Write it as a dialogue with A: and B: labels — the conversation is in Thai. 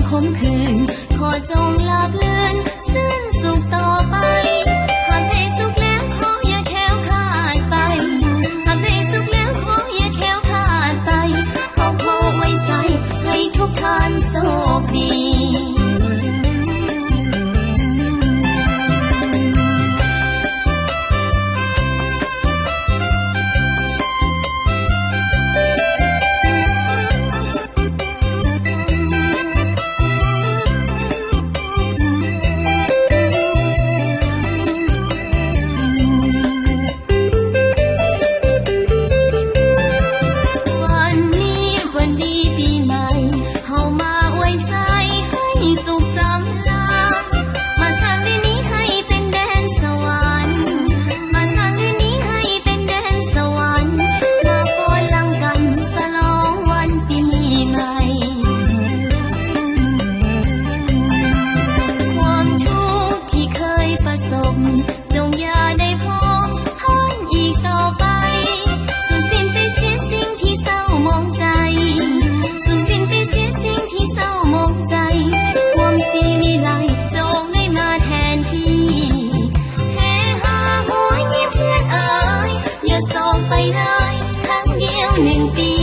A: ขมขื่นขอจงลาบเลือนสิ้นสุขต่อไปหากได้สุขแล้วขออย่าแคล้วคลาดไปหากได้สุขแล้วขออย่าแคล้วคลาดไปขอไว้ใส่ให้ทุกท่านโชคดีจงอย่าได้พบท่านอีกต่อไปสูญสิ้นไปเสียสิ่งที่เศร้ามองใจสูญสิ้นไปเสียสิ่งที่เศร้ามองใจความสีวิไลจงได้มาแทนที่เฮฮาหัวยิ้มเพื่อนเอ๋ยอย่าส่งไปเลยครั้งเดียว1 ปี